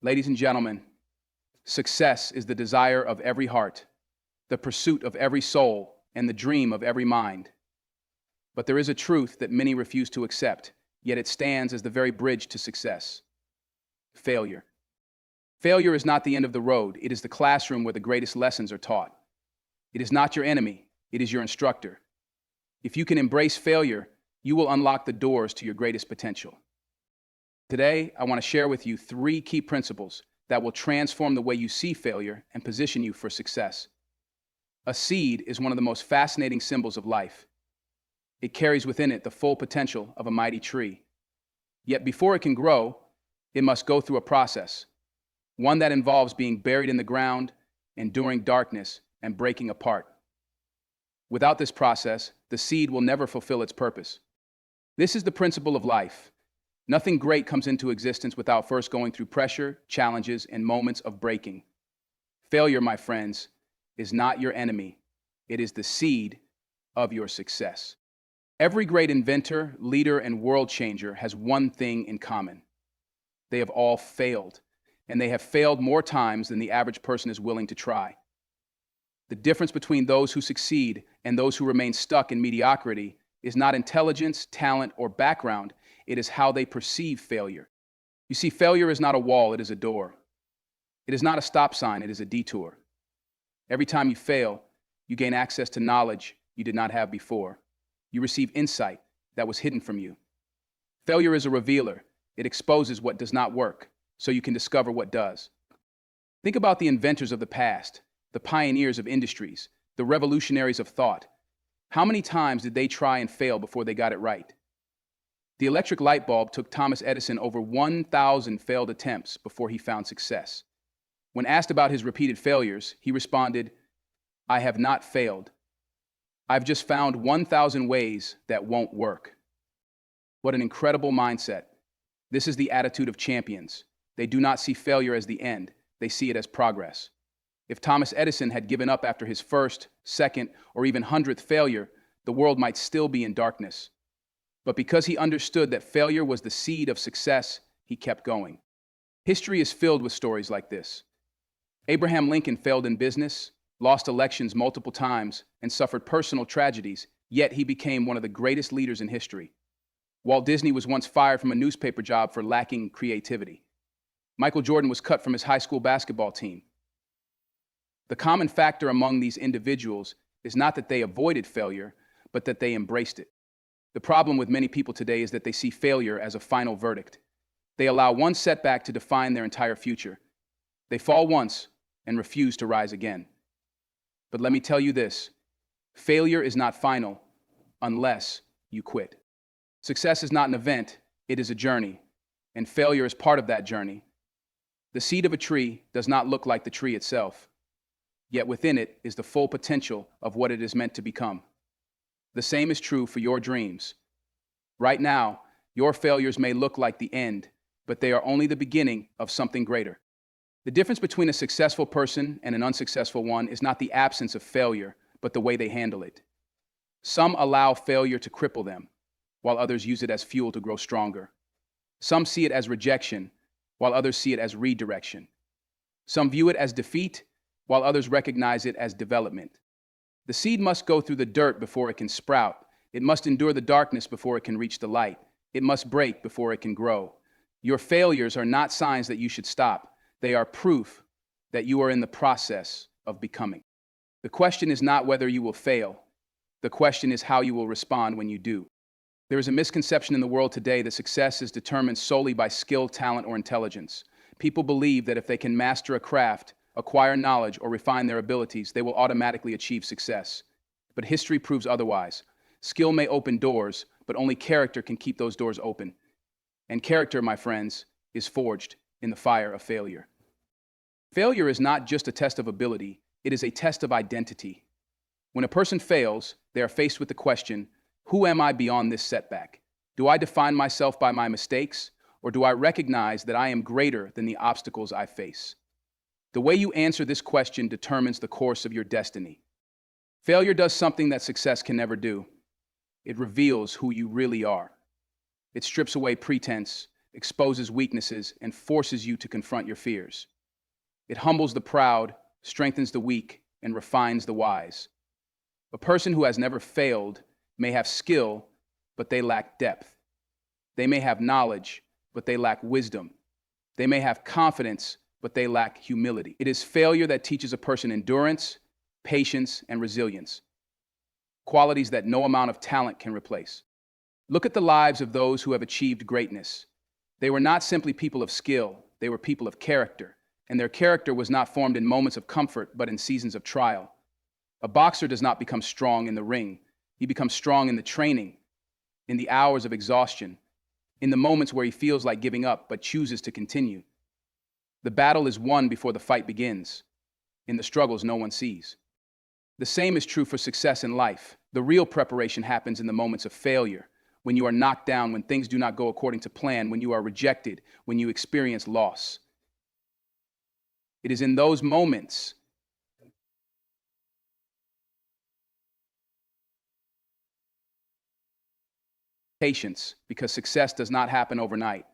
Ladies and gentlemen, success is the desire of every heart, the pursuit of every soul, and the dream of every mind. But there is a truth that many refuse to accept, yet it stands as the very bridge to success: failure. Failure is not the end of the road, it is the classroom where the greatest lessons are taught. It is not your enemy, it is your instructor. If you can embrace failure, you will unlock the doors to your greatest potential. Today, I want to share with you 3 key principles that will transform the way you see failure and position you for success. A seed is one of the most fascinating symbols of life. It carries within it the full potential of a mighty tree. Yet before it can grow, it must go through a process, one that involves being buried in the ground, enduring darkness, and breaking apart. Without this process, the seed will never fulfill its purpose. This is the principle of life. Nothing great comes into existence without first going through pressure, challenges, and moments of breaking. Failure, my friends, is not your enemy. It is the seed of your success. Every great inventor, leader, and world changer has one thing in common. They have all failed, and they have failed more times than the average person is willing to try. The difference between those who succeed and those who remain stuck in mediocrity is not intelligence, talent, or background. It is how they perceive failure. You see, failure is not a wall, it is a door. It is not a stop sign, it is a detour. Every time you fail, you gain access to knowledge you did not have before. You receive insight that was hidden from you. Failure is a revealer. It exposes what does not work, so you can discover what does. Think about the inventors of the past, the pioneers of industries, the revolutionaries of thought. How many times did they try and fail before they got it right? The electric light bulb took Thomas Edison over 1,000 failed attempts before he found success. When asked about his repeated failures, he responded, "I have not failed. I've just found 1,000 ways that won't work." What an incredible mindset. This is the attitude of champions. They do not see failure as the end, they see it as progress. If Thomas Edison had given up after his first, second, or even 100th failure, the world might still be in darkness. But because he understood that failure was the seed of success, he kept going. History is filled with stories like this. Abraham Lincoln failed in business, lost elections multiple times, and suffered personal tragedies, yet he became one of the greatest leaders in history. Walt Disney was once fired from a newspaper job for lacking creativity. Michael Jordan was cut from his high school basketball team. The common factor among these individuals is not that they avoided failure, but that they embraced it. The problem with many people today is that they see failure as a final verdict. They allow one setback to define their entire future. They fall once and refuse to rise again. But let me tell you this: failure is not final unless you quit. Success is not an event, it is a journey, and failure is part of that journey. The seed of a tree does not look like the tree itself, yet within it is the full potential of what it is meant to become. The same is true for your dreams. Right now, your failures may look like the end, but they are only the beginning of something greater. The difference between a successful person and an unsuccessful one is not the absence of failure, but the way they handle it. Some allow failure to cripple them, while others use it as fuel to grow stronger. Some see it as rejection, while others see it as redirection. Some view it as defeat, while others recognize it as development. The seed must go through the dirt before it can sprout. It must endure the darkness before it can reach the light. It must break before it can grow. Your failures are not signs that you should stop. They are proof that you are in the process of becoming. The question is not whether you will fail. The question is how you will respond when you do. There is a misconception in the world today that success is determined solely by skill, talent, or intelligence. People believe that if they can master a craft, acquire knowledge, or refine their abilities, they will automatically achieve success. But history proves otherwise. Skill may open doors, but only character can keep those doors open. And character, my friends, is forged in the fire of failure. Failure is not just a test of ability, it is a test of identity. When a person fails, they are faced with the question, who am I beyond this setback? Do I define myself by my mistakes, or do I recognize that I am greater than the obstacles I face? The way you answer this question determines the course of your destiny. Failure does something that success can never do. It reveals who you really are. It strips away pretense, exposes weaknesses, and forces you to confront your fears. It humbles the proud, strengthens the weak, and refines the wise. A person who has never failed may have skill, but they lack depth. They may have knowledge, but they lack wisdom. They may have confidence, but they lack humility. It is failure that teaches a person endurance, patience, and resilience, qualities that no amount of talent can replace. Look at the lives of those who have achieved greatness. They were not simply people of skill, they were people of character, and their character was not formed in moments of comfort, but in seasons of trial. A boxer does not become strong in the ring. He becomes strong in the training, in the hours of exhaustion, in the moments where he feels like giving up but chooses to continue. The battle is won before the fight begins, in the struggles no one sees. The same is true for success in life. The real preparation happens in the moments of failure, when you are knocked down, when things do not go according to plan, when you are rejected, when you experience loss. It is in those moments patience, because success does not happen overnight.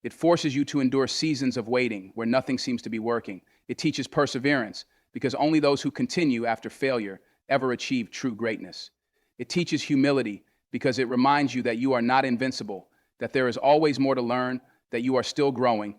It forces you to endure seasons of waiting where nothing seems to be working. It teaches perseverance, because only those who continue after failure ever achieve true greatness. It teaches humility, because it reminds you that you are not invincible, that there is always more to learn, that you are still growing,